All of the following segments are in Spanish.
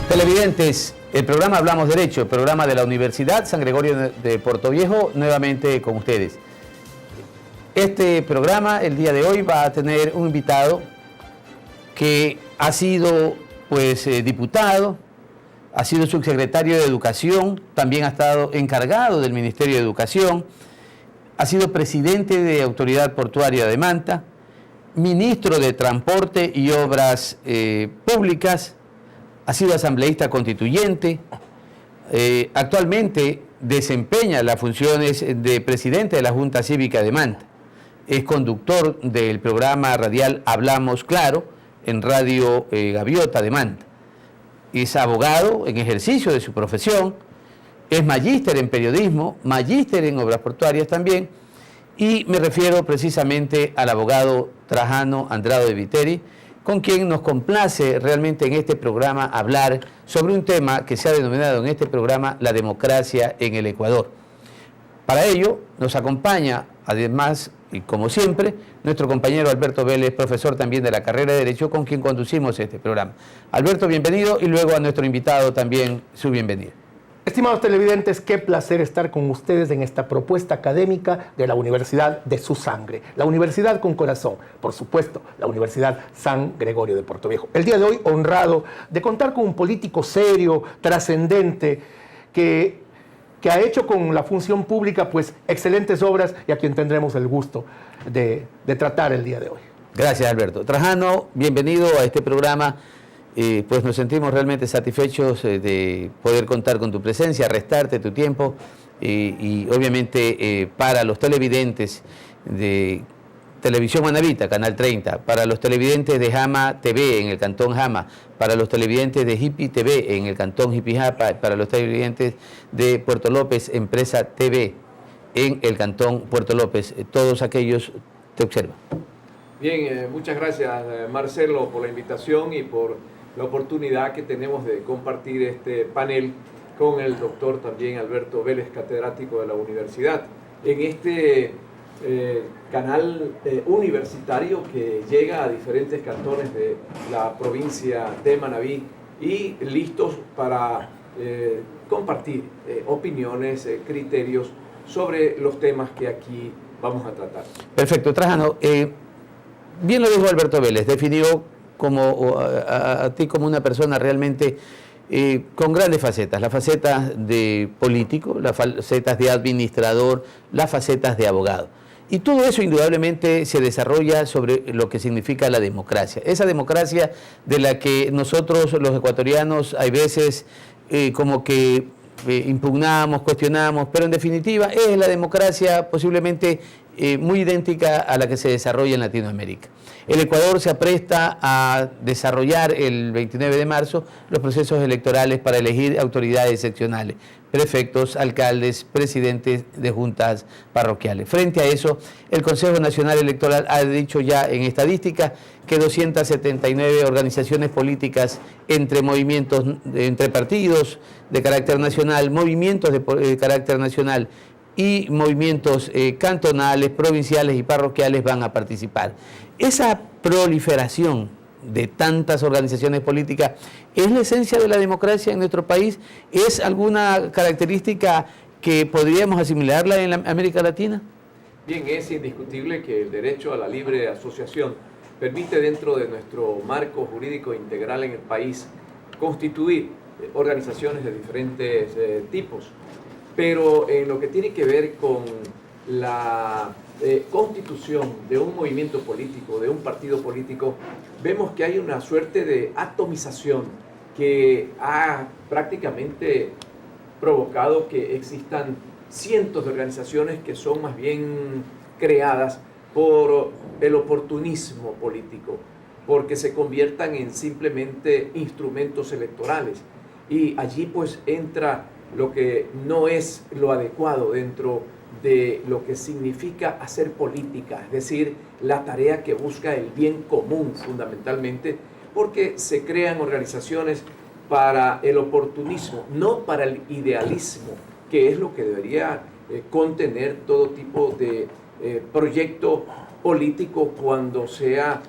Televidentes, el programa Hablamos Derecho, el programa de la Universidad San Gregorio de Portoviejo, nuevamente con ustedes. Este programa, el día de hoy, va a tener un invitado que ha sido diputado, ha sido subsecretario de Educación, también ha estado encargado del Ministerio de Educación, ha sido presidente de Autoridad Portuaria de Manta, ministro de Transporte y Obras Públicas, ha sido asambleísta constituyente, actualmente desempeña las funciones de presidente de la Junta Cívica de Manta, es conductor del programa radial Hablamos Claro en Radio Gaviota de Manta, es abogado en ejercicio de su profesión, es magíster en periodismo, magíster en obras portuarias también, y me refiero precisamente al abogado Trajano Andrade de Viteri, con quien nos complace realmente en este programa hablar sobre un tema que se ha denominado en este programa la democracia en el Ecuador. Para ello nos acompaña, además, y como siempre, nuestro compañero Alberto Vélez, profesor también de la carrera de Derecho, con quien conducimos este programa. Alberto, bienvenido, y luego a nuestro invitado también su bienvenida. Estimados televidentes, qué placer estar con ustedes en esta propuesta académica de la Universidad de su sangre. La Universidad con corazón, por supuesto, la Universidad San Gregorio de Portoviejo. El día de hoy, honrado de contar con un político serio, trascendente, que ha hecho con la función pública excelentes obras y a quien tendremos el gusto de tratar el día de hoy. Gracias, Alberto. Trajano, bienvenido a este programa. Pues nos sentimos realmente satisfechos de poder contar con tu presencia, restarte tu tiempo y obviamente para los televidentes de Televisión Manavita, Canal 30, para los televidentes de Jama TV en el Cantón Jama, para los televidentes de Hippie TV en el Cantón Hippie-Japa, para los televidentes de Puerto López, Empresa TV en el Cantón Puerto López, todos aquellos te observan. Bien, muchas gracias Marcelo por la invitación y por la oportunidad que tenemos de compartir este panel con el doctor también Alberto Vélez, catedrático de la universidad, en este canal universitario que llega a diferentes cantones de la provincia de Manabí y listos para compartir opiniones, criterios sobre los temas que aquí vamos a tratar. Perfecto, Trajano. Bien lo dijo Alberto Vélez, definió a ti como una persona realmente con grandes facetas, las facetas de político, las facetas de administrador, las facetas de abogado. Y todo eso indudablemente se desarrolla sobre lo que significa la democracia. Esa democracia de la que nosotros los ecuatorianos hay veces como que impugnamos, cuestionamos, pero en definitiva es la democracia posiblemente muy idéntica a la que se desarrolla en Latinoamérica. El Ecuador se apresta a desarrollar el 29 de marzo los procesos electorales para elegir autoridades seccionales, prefectos, alcaldes, presidentes de juntas parroquiales. Frente a eso, el Consejo Nacional Electoral ha dicho ya en estadística que 279 organizaciones políticas entre movimientos, entre partidos de carácter nacional, movimientos de carácter nacional y movimientos cantonales, provinciales y parroquiales van a participar. Esa proliferación de tantas organizaciones políticas es la esencia de la democracia en nuestro país. ¿Es alguna característica que podríamos asimilarla en la América Latina? Bien, es indiscutible que el derecho a la libre asociación permite dentro de nuestro marco jurídico integral en el país constituir organizaciones de diferentes tipos. Pero en lo que tiene que ver con la constitución de un movimiento político, de un partido político, vemos que hay una suerte de atomización que ha prácticamente provocado que existan cientos de organizaciones que son más bien creadas por el oportunismo político, porque se conviertan en simplemente instrumentos electorales. Y allí pues entra lo que no es lo adecuado dentro de lo que significa hacer política, es decir, la tarea que busca el bien común fundamentalmente, porque se crean organizaciones para el oportunismo, no para el idealismo, que es lo que debería contener todo tipo de proyecto político cuando sea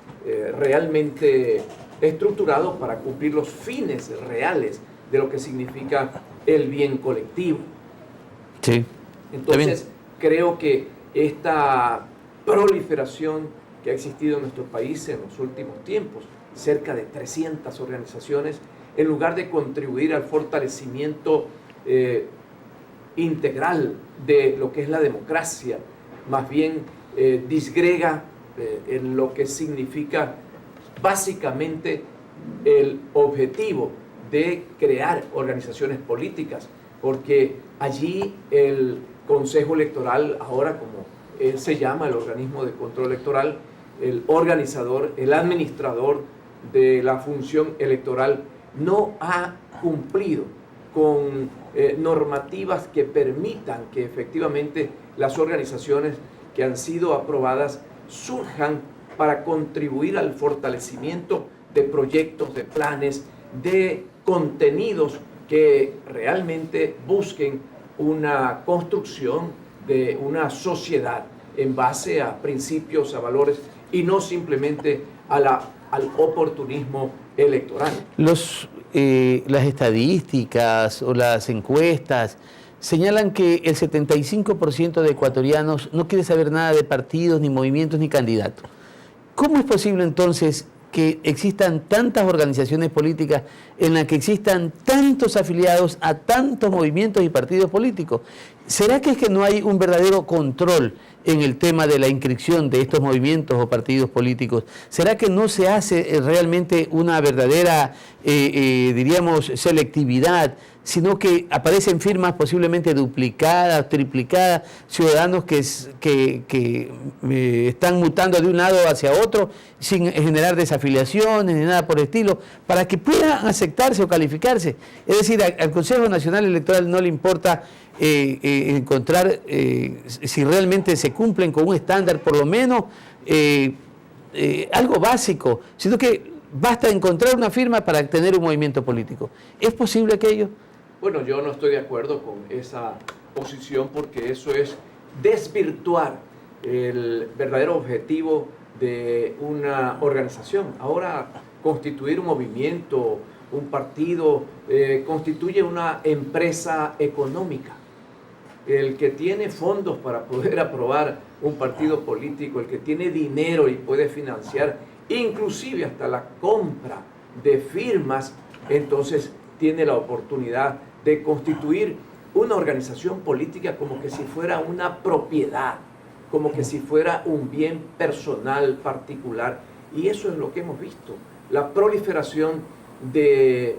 realmente estructurado para cumplir los fines reales de lo que significa el bien colectivo. Sí. Entonces, creo que esta proliferación que ha existido en nuestro país en los últimos tiempos, cerca de 300 organizaciones, en lugar de contribuir al fortalecimiento integral de lo que es la democracia, más bien disgrega en lo que significa básicamente el objetivo de crear organizaciones políticas, porque allí el Consejo Electoral, ahora como se llama el organismo de control electoral, el organizador, el administrador de la función electoral, no ha cumplido con normativas que permitan que efectivamente las organizaciones que han sido aprobadas surjan para contribuir al fortalecimiento de proyectos, de planes, de contenidos que realmente busquen una construcción de una sociedad en base a principios, a valores y no simplemente al oportunismo electoral. Las estadísticas o las encuestas señalan que el 75% de ecuatorianos no quiere saber nada de partidos, ni movimientos, ni candidatos. ¿Cómo es posible entonces que existan tantas organizaciones políticas en las que existan tantos afiliados a tantos movimientos y partidos políticos? ¿Será que es que no hay un verdadero control en el tema de la inscripción de estos movimientos o partidos políticos? ¿Será que no se hace realmente una verdadera, diríamos, selectividad, sino que aparecen firmas posiblemente duplicadas, triplicadas, ciudadanos que están mutando de un lado hacia otro sin generar desafiliaciones ni nada por el estilo, para que puedan aceptarse o calificarse? Es decir, al Consejo Nacional Electoral no le importa encontrar si realmente se cumplen con un estándar, por lo menos algo básico, sino que basta encontrar una firma para tener un movimiento político. ¿Es posible aquello? Bueno, yo no estoy de acuerdo con esa posición porque eso es desvirtuar el verdadero objetivo de una organización. Ahora, constituir un movimiento, un partido, constituye una empresa económica. El que tiene fondos para poder aprobar un partido político, el que tiene dinero y puede financiar inclusive hasta la compra de firmas, entonces tiene la oportunidad de constituir una organización política como que si fuera una propiedad, como que si fuera un bien personal particular. Y eso es lo que hemos visto, la proliferación de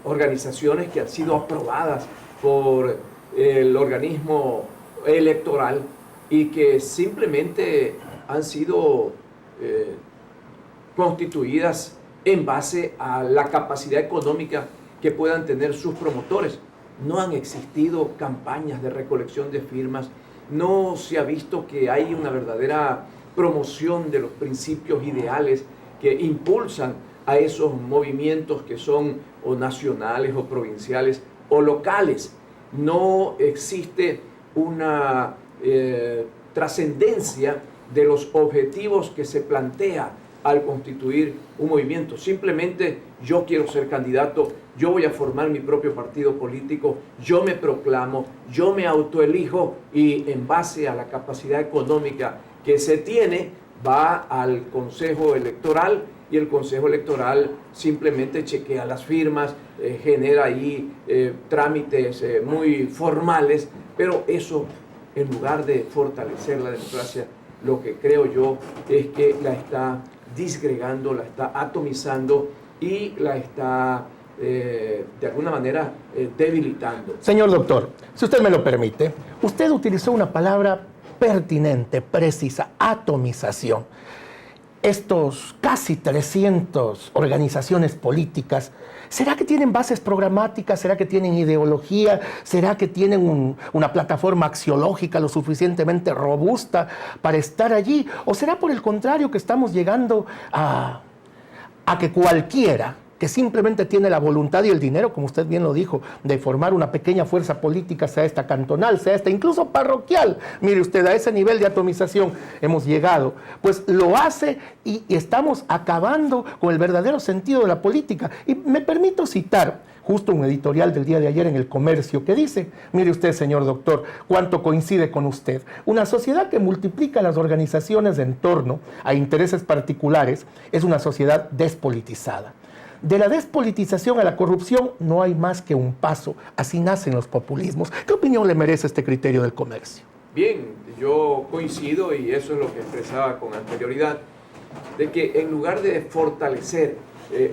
organizaciones que han sido aprobadas por el organismo electoral y que simplemente han sido constituidas en base a la capacidad económica que puedan tener sus promotores. No han existido campañas de recolección de firmas, no se ha visto que hay una verdadera promoción de los principios ideales que impulsan a esos movimientos que son o nacionales o provinciales o locales. No existe una trascendencia de los objetivos que se plantea al constituir un movimiento. Simplemente yo quiero ser candidato, yo voy a formar mi propio partido político, yo me proclamo, yo me autoelijo y en base a la capacidad económica que se tiene va al Consejo Electoral y el Consejo Electoral simplemente chequea las firmas, genera ahí trámites muy formales, pero eso en lugar de fortalecer la democracia, lo que creo yo es que la está disgregando, la está atomizando y la está de alguna manera debilitando. Señor doctor, si usted me lo permite, usted utilizó una palabra pertinente, precisa, atomización. Estos casi 300 organizaciones políticas, ¿será que tienen bases programáticas? ¿Será que tienen ideología? ¿Será que tienen una plataforma axiológica lo suficientemente robusta para estar allí? ¿O será por el contrario que estamos llegando a que cualquiera que simplemente tiene la voluntad y el dinero, como usted bien lo dijo, de formar una pequeña fuerza política, sea esta cantonal, sea esta incluso parroquial. Mire usted, a ese nivel de atomización hemos llegado, pues lo hace y estamos acabando con el verdadero sentido de la política. Y me permito citar justo un editorial del día de ayer en El Comercio que dice, mire usted, señor doctor, cuánto coincide con usted. Una sociedad que multiplica las organizaciones en torno a intereses particulares es una sociedad despolitizada. De la despolitización a la corrupción no hay más que un paso. Así nacen los populismos. ¿Qué opinión le merece este criterio del Comercio? Bien, yo coincido, y eso es lo que expresaba con anterioridad, de que en lugar de fortalecer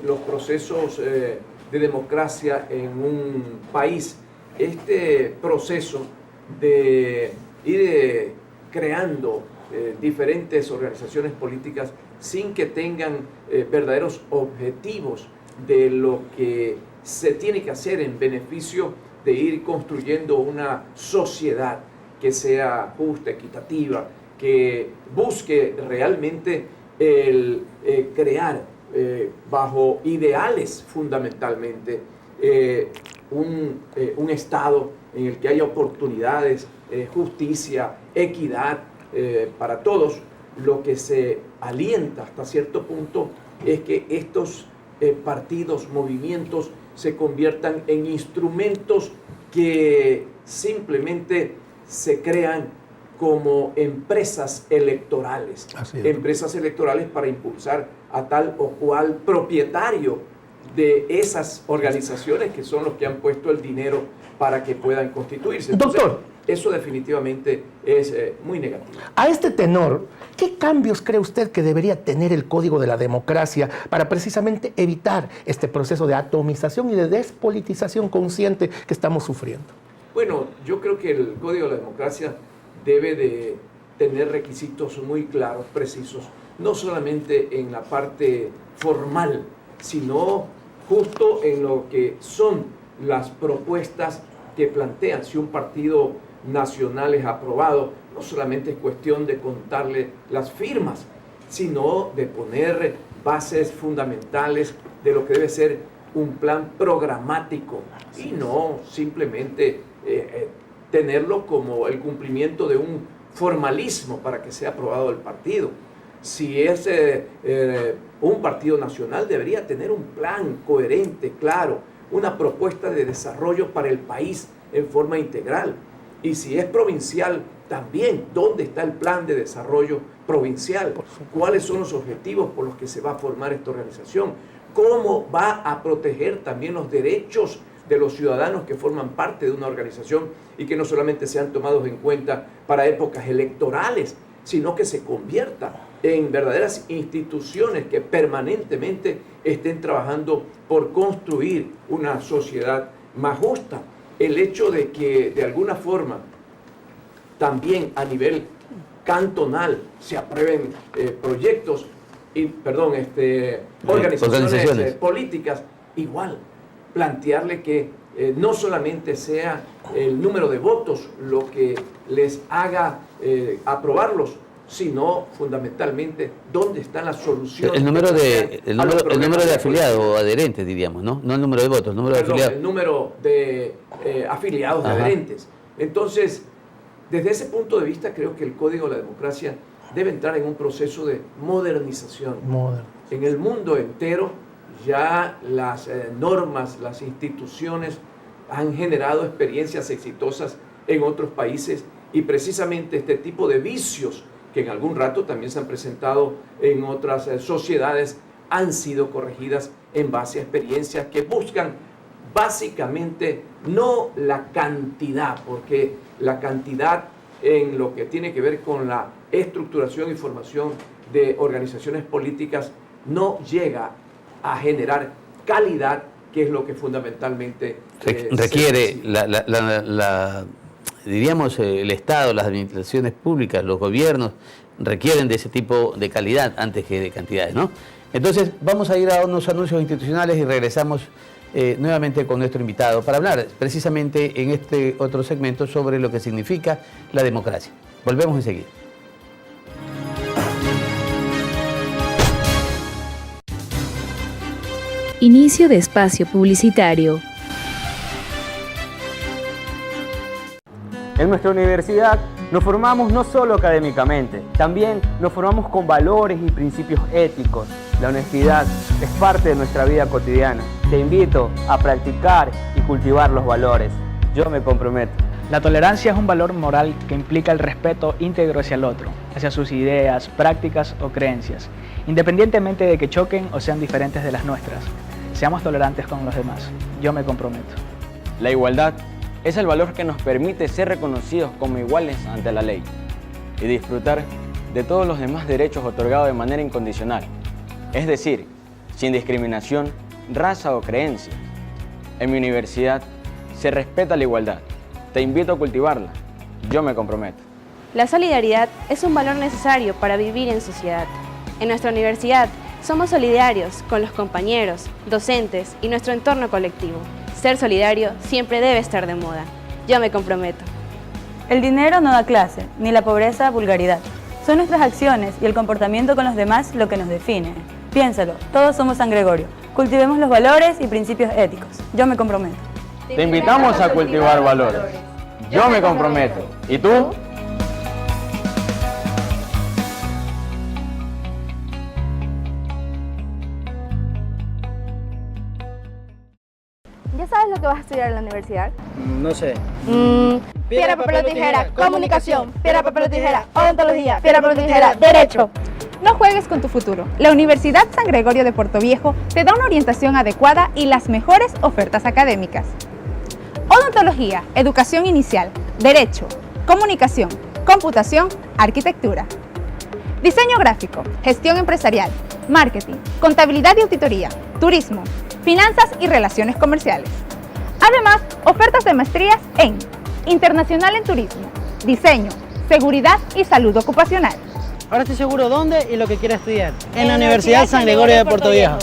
los procesos de democracia en un país, este proceso de ir creando diferentes organizaciones políticas sin que tengan verdaderos objetivos de lo que se tiene que hacer en beneficio de ir construyendo una sociedad que sea justa, equitativa, que busque realmente el crear bajo ideales fundamentalmente un Estado en el que haya oportunidades, justicia, equidad para todos. Lo que se alienta hasta cierto punto es que estos partidos, movimientos se conviertan en instrumentos que simplemente se crean como empresas electorales, empresas electorales para impulsar a tal o cual propietario de esas organizaciones que son los que han puesto el dinero para que puedan constituirse. Entonces, doctor, eso definitivamente es muy negativo. A este tenor, ¿qué cambios cree usted que debería tener el Código de la Democracia para precisamente evitar este proceso de atomización y de despolitización consciente que estamos sufriendo? Bueno, yo creo que el Código de la Democracia debe de tener requisitos muy claros, precisos, no solamente en la parte formal, sino justo en lo que son las propuestas que plantean. Si un partido nacional es aprobado, no solamente es cuestión de contarle las firmas, sino de poner bases fundamentales de lo que debe ser un plan programático y no simplemente tenerlo como el cumplimiento de un formalismo para que sea aprobado el partido. Si es un partido nacional, debería tener un plan coherente, claro, una propuesta de desarrollo para el país en forma integral. Y si es provincial, también, ¿dónde está el plan de desarrollo provincial? ¿Cuáles son los objetivos por los que se va a formar esta organización? ¿Cómo va a proteger también los derechos de los ciudadanos que forman parte de una organización y que no solamente sean tomados en cuenta para épocas electorales, sino que se convierta en verdaderas instituciones que permanentemente estén trabajando por construir una sociedad más justa? El hecho de que de alguna forma también a nivel cantonal se aprueben proyectos, organizaciones políticas, igual, plantearle que no solamente sea el número de votos lo que les haga aprobarlos, sino fundamentalmente dónde están las soluciones. El número de afiliados o adherentes, diríamos, ¿no? No el número de votos, el número de afiliados. El número de afiliados, de adherentes. Entonces, desde ese punto de vista, creo que el Código de la Democracia debe entrar en un proceso de modernización. En el mundo entero ya las normas, las instituciones han generado experiencias exitosas en otros países y precisamente este tipo de vicios que en algún rato también se han presentado en otras sociedades han sido corregidas en base a experiencias que buscan básicamente no la cantidad, porque la cantidad en lo que tiene que ver con la estructuración y formación de organizaciones políticas no llega a generar calidad, que es lo que fundamentalmente requiere diríamos, el Estado, las administraciones públicas, los gobiernos requieren de ese tipo de calidad antes que de cantidades, ¿no? Entonces vamos a ir a unos anuncios institucionales y regresamos nuevamente con nuestro invitado para hablar precisamente en este otro segmento sobre lo que significa la democracia. Volvemos enseguida. Inicio de espacio publicitario. En nuestra universidad nos formamos no solo académicamente, también nos formamos con valores y principios éticos. La honestidad es parte de nuestra vida cotidiana. Te invito a practicar y cultivar los valores. Yo me comprometo. La tolerancia es un valor moral que implica el respeto íntegro hacia el otro, hacia sus ideas, prácticas o creencias, independientemente de que choquen o sean diferentes de las nuestras. Seamos tolerantes con los demás. Yo me comprometo. La igualdad es el valor que nos permite ser reconocidos como iguales ante la ley y disfrutar de todos los demás derechos otorgados de manera incondicional, es decir, sin discriminación, raza o creencia. En mi universidad se respeta la igualdad. Te invito a cultivarla. Yo me comprometo. La solidaridad es un valor necesario para vivir en sociedad. En nuestra universidad somos solidarios con los compañeros, docentes y nuestro entorno colectivo. Ser solidario siempre debe estar de moda. Yo me comprometo. El dinero no da clase, ni la pobreza vulgaridad. Son nuestras acciones y el comportamiento con los demás lo que nos define. Piénsalo, todos somos San Gregorio. Cultivemos los valores y principios éticos. Yo me comprometo. Te invitamos a cultivar valores. Yo me comprometo. ¿Y tú? ¿Ya sabes lo que vas a estudiar en la universidad? No sé. Piedra, papel o tijera, comunicación. Piedra, papel o tijera, odontología. Piedra, papel o tijera, derecho. No juegues con tu futuro. La Universidad San Gregorio de Portoviejo te da una orientación adecuada y las mejores ofertas académicas. Odontología, educación inicial, derecho, comunicación, computación, arquitectura. Diseño gráfico, gestión empresarial, marketing, contabilidad y auditoría, turismo, finanzas y relaciones comerciales. Además, ofertas de maestrías en Internacional en Turismo, Diseño, Seguridad y Salud Ocupacional. Ahora estoy seguro dónde y lo que quiero estudiar. En la Universidad San Gregorio de Portoviejo.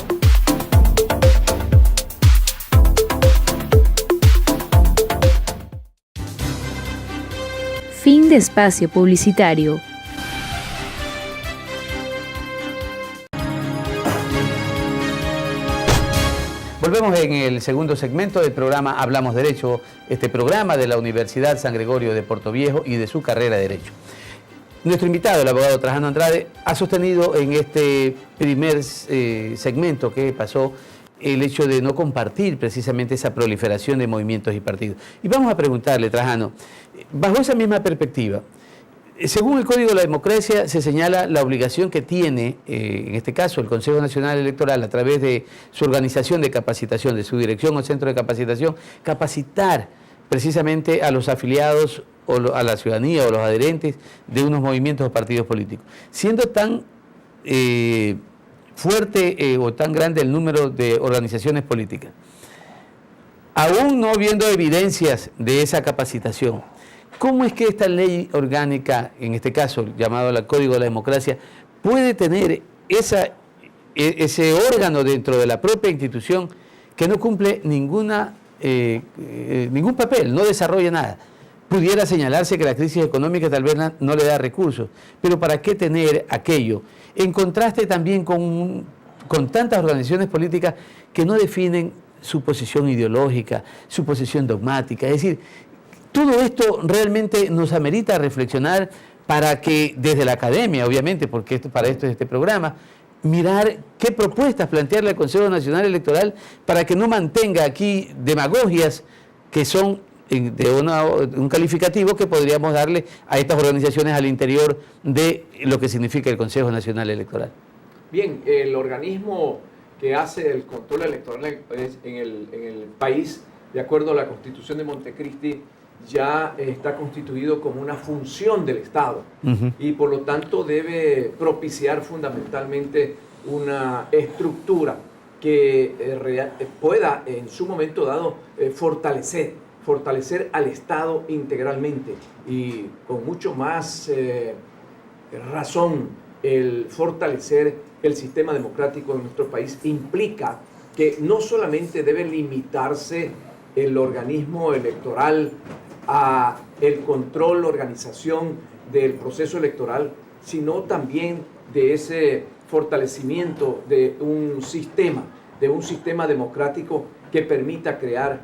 Fin de espacio publicitario. Volvemos en el segundo segmento del programa Hablamos Derecho, este programa de la Universidad San Gregorio de Portoviejo y de su carrera de Derecho. Nuestro invitado, el abogado Trajano Andrade, ha sostenido en este primer segmento que pasó el hecho de no compartir precisamente esa proliferación de movimientos y partidos. Y vamos a preguntarle, Trajano, bajo esa misma perspectiva, según el Código de la Democracia se señala la obligación que tiene, en este caso, el Consejo Nacional Electoral, a través de su organización de capacitación, de su dirección o centro de capacitación, capacitar precisamente a los afiliados o a la ciudadanía o los adherentes de unos movimientos o partidos políticos. Siendo tan fuerte o tan grande el número de organizaciones políticas, aún no viendo evidencias de esa capacitación, ¿cómo es que esta ley orgánica, en este caso llamado el Código de la Democracia, puede tener ese órgano dentro de la propia institución que no cumple ningún papel, no desarrolla nada? Pudiera señalarse que la crisis económica tal vez no le da recursos, pero ¿para qué tener aquello? En contraste también con tantas organizaciones políticas que no definen su posición ideológica, su posición dogmática. Es decir, todo esto realmente nos amerita reflexionar para que desde la academia, obviamente, porque para esto es este programa, mirar qué propuestas plantearle al Consejo Nacional Electoral para que no mantenga aquí demagogias que son de un calificativo que podríamos darle a estas organizaciones al interior de lo que significa el Consejo Nacional Electoral. Bien, el organismo que hace el control electoral en el país, de acuerdo a la Constitución de Montecristi, ya está constituido como una función del Estado y por lo tanto debe propiciar fundamentalmente una estructura que pueda en su momento dado fortalecer al Estado integralmente y con mucho más razón el fortalecer el sistema democrático de nuestro país implica que no solamente debe limitarse el organismo electoral a el control, organización del proceso electoral, sino también de ese fortalecimiento de un sistema de un sistema democrático que permita crear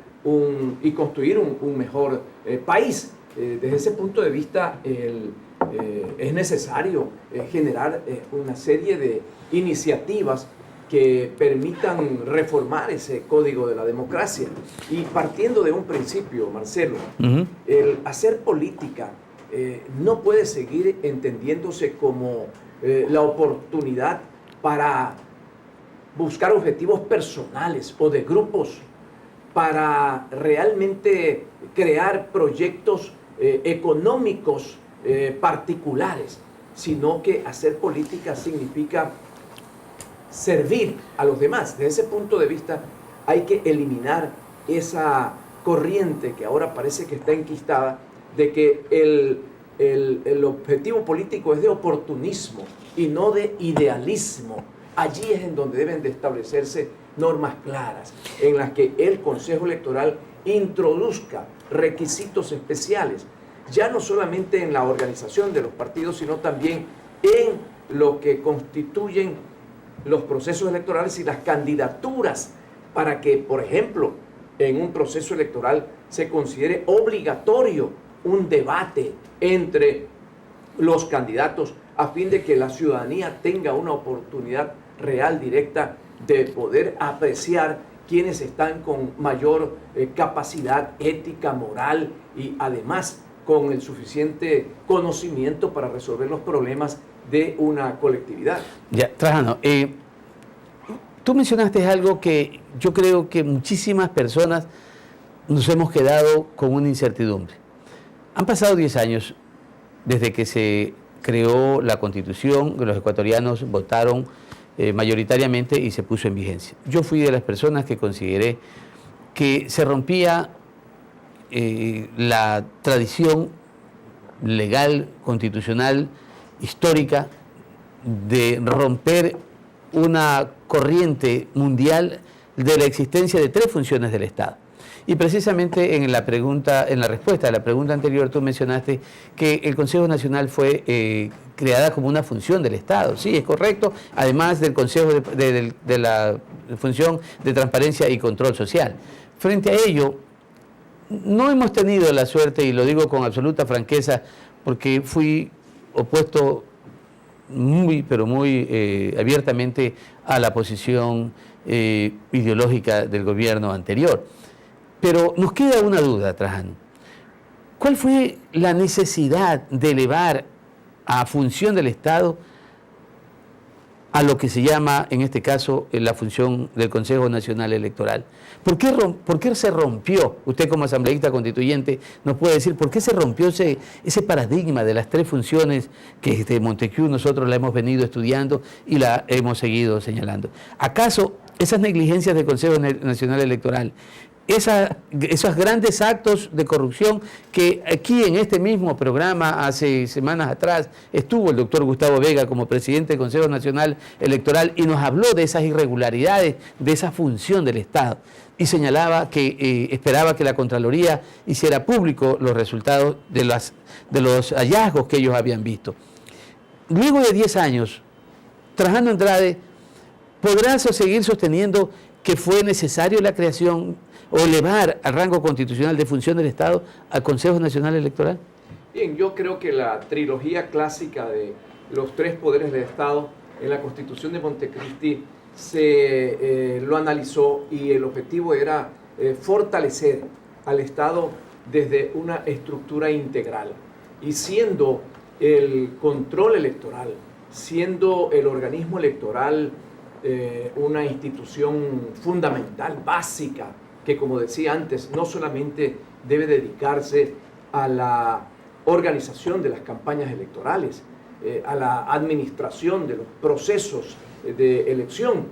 y construir un mejor país. Desde ese punto de vista, es necesario generar una serie de iniciativas que permitan reformar ese código de la democracia. Y partiendo de un principio, Marcelo, el hacer política no puede seguir entendiéndose como la oportunidad para buscar objetivos personales o de grupos, para realmente crear proyectos económicos particulares, sino que hacer política significa servir a los demás. Desde ese punto de vista hay que eliminar esa corriente que ahora parece que está enquistada de que el objetivo político es de oportunismo y no de idealismo. Allí es en donde deben de establecerse normas claras, en las que el Consejo Electoral introduzca requisitos especiales, ya no solamente en la organización de los partidos, sino también en lo que constituyen los procesos electorales y las candidaturas, para que, por ejemplo, en un proceso electoral se considere obligatorio un debate entre los candidatos a fin de que la ciudadanía tenga una oportunidad real, directa, de poder apreciar quienes están con mayor capacidad ética, moral y además con el suficiente conocimiento para resolver los problemas de una colectividad. Ya, Trajano, tú mencionaste algo que yo creo que muchísimas personas nos hemos quedado con una incertidumbre. Han pasado 10 años desde que se creó la Constitución, que los ecuatorianos votaron mayoritariamente y se puso en vigencia. Yo fui de las personas que consideré que se rompía la tradición legal, constitucional, histórica, de romper una corriente mundial de la existencia de 3 funciones del Estado. Y precisamente en la respuesta a la pregunta anterior, tú mencionaste que el Consejo Nacional fue creada como una función del Estado. Sí, es correcto, además del Consejo de la función de transparencia y control social. Frente a ello, no hemos tenido la suerte, y lo digo con absoluta franqueza, porque fui opuesto muy, pero muy abiertamente a la posición ideológica del gobierno anterior. Pero nos queda una duda, Trajano. ¿Cuál fue la necesidad de elevar a función del Estado a lo que se llama, en este caso, la función del Consejo Nacional Electoral? ¿Por qué se rompió? Usted como asambleísta constituyente nos puede decir por qué se rompió ese paradigma de las 3 funciones que desde Montesquieu nosotros la hemos venido estudiando y la hemos seguido señalando. ¿Acaso esas negligencias del Consejo Nacional Electoral, esos grandes actos de corrupción que aquí en este mismo programa hace semanas atrás estuvo el doctor Gustavo Vega como presidente del Consejo Nacional Electoral y nos habló de esas irregularidades, de esa función del Estado y señalaba que esperaba que la Contraloría hiciera público los resultados de los hallazgos que ellos habían visto? Luego de 10 años, Trajano Andrade, ¿podrá seguir sosteniendo que fue necesario la creación o elevar al rango constitucional de función del Estado al Consejo Nacional Electoral? Bien, yo creo que la trilogía clásica de los 3 poderes del Estado en la Constitución de Montecristi lo analizó y el objetivo era fortalecer al Estado desde una estructura integral. Y siendo el control electoral, siendo el organismo electoral una institución fundamental, básica, que como decía antes, no solamente debe dedicarse a la organización de las campañas electorales, a la administración de los procesos de elección,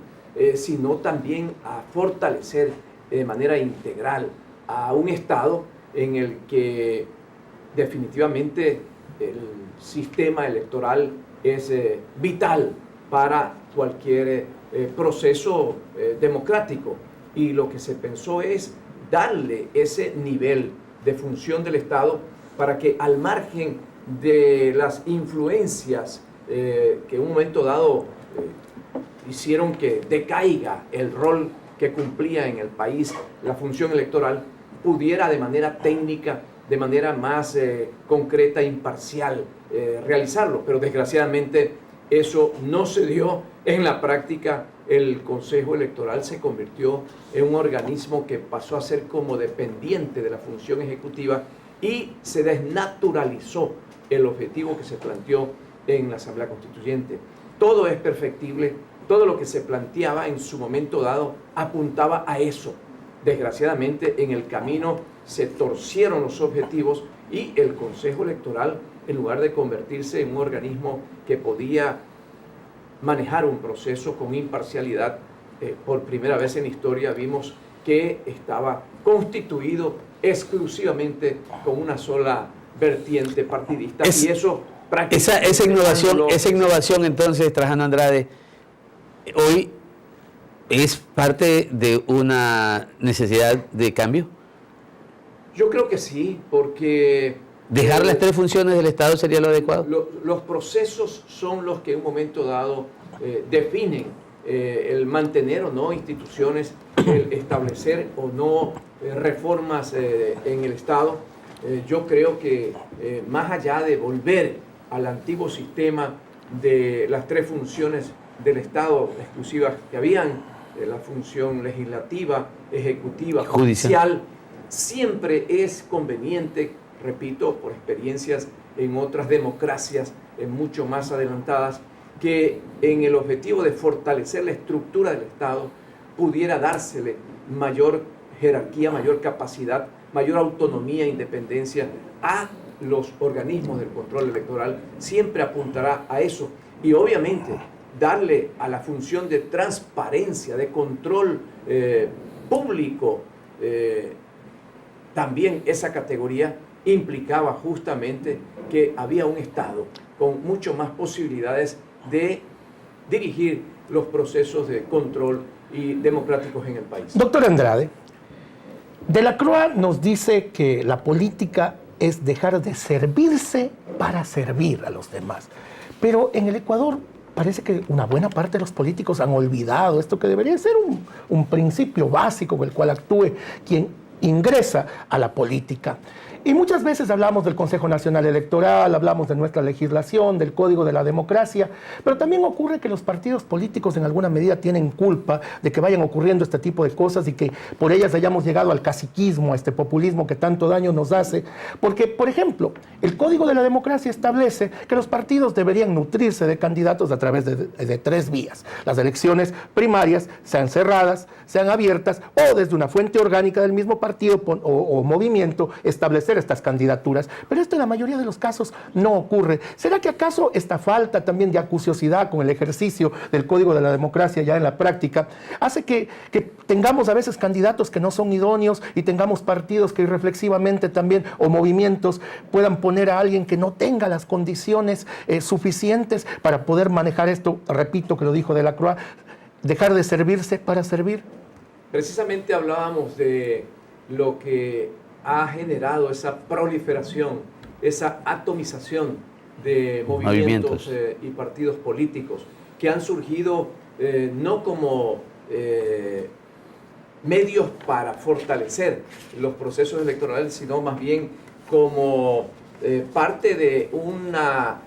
sino también a fortalecer de manera integral a un Estado en el que definitivamente el sistema electoral es vital para cualquier proceso democrático. Y lo que se pensó es darle ese nivel de función del Estado para que al margen de las influencias que en un momento dado hicieron que decaiga el rol que cumplía en el país la función electoral, pudiera de manera técnica, de manera más concreta, imparcial, realizarlo. Pero desgraciadamente eso no se dio en la práctica. El Consejo Electoral se convirtió en un organismo que pasó a ser como dependiente de la función ejecutiva y se desnaturalizó el objetivo que se planteó en la Asamblea Constituyente. Todo es perfectible, todo lo que se planteaba en su momento dado apuntaba a eso. Desgraciadamente, en el camino se torcieron los objetivos y el Consejo Electoral, en lugar de convertirse en un organismo que podía manejar un proceso con imparcialidad, por primera vez en la historia vimos que estaba constituido exclusivamente con una sola vertiente partidista. Y eso prácticamente... Esa innovación entonces, Trajano Andrade, hoy es parte de una necesidad de cambio. Yo creo que sí, porque... ¿Dejar las tres funciones del Estado sería lo adecuado? Los procesos son los que en un momento dado definen el mantener o no instituciones, el establecer o no reformas en el Estado. Yo creo que más allá de volver al antiguo sistema de las tres funciones del Estado exclusivas que habían, la función legislativa, ejecutiva, judicial, siempre es conveniente, repito, por experiencias en otras democracias mucho más adelantadas, que en el objetivo de fortalecer la estructura del Estado pudiera dársele mayor jerarquía, mayor capacidad, mayor autonomía e independencia a los organismos del control electoral. Siempre apuntará a eso. Y obviamente darle a la función de transparencia, de control público, también esa categoría implicaba justamente que había un Estado con mucho más posibilidades de dirigir los procesos de control y democráticos en el país. Doctor Andrade, Delacroix nos dice que la política es dejar de servirse para servir a los demás. Pero en el Ecuador parece que una buena parte de los políticos han olvidado esto, que debería ser un principio básico con el cual actúe quien ingresa a la política. Y muchas veces hablamos del Consejo Nacional Electoral, hablamos de nuestra legislación, del Código de la Democracia, pero también ocurre que los partidos políticos en alguna medida tienen culpa de que vayan ocurriendo este tipo de cosas y que por ellas hayamos llegado al caciquismo, a este populismo que tanto daño nos hace. Porque, por ejemplo, el Código de la Democracia establece que los partidos deberían nutrirse de candidatos a través de tres vías. Las elecciones primarias, sean cerradas, sean abiertas, o desde una fuente orgánica del mismo partido o movimiento, establecer estas candidaturas, pero esto en la mayoría de los casos no ocurre. ¿Será que acaso esta falta también de acuciosidad con el ejercicio del Código de la Democracia ya en la práctica hace que tengamos a veces candidatos que no son idóneos y tengamos partidos que irreflexivamente también, o movimientos, puedan poner a alguien que no tenga las condiciones suficientes para poder manejar esto? Repito que lo dijo Delacroix, dejar de servirse para servir. Precisamente hablábamos de lo que ha generado esa proliferación, esa atomización de movimientos y partidos políticos que han surgido no como medios para fortalecer los procesos electorales, sino más bien como parte de una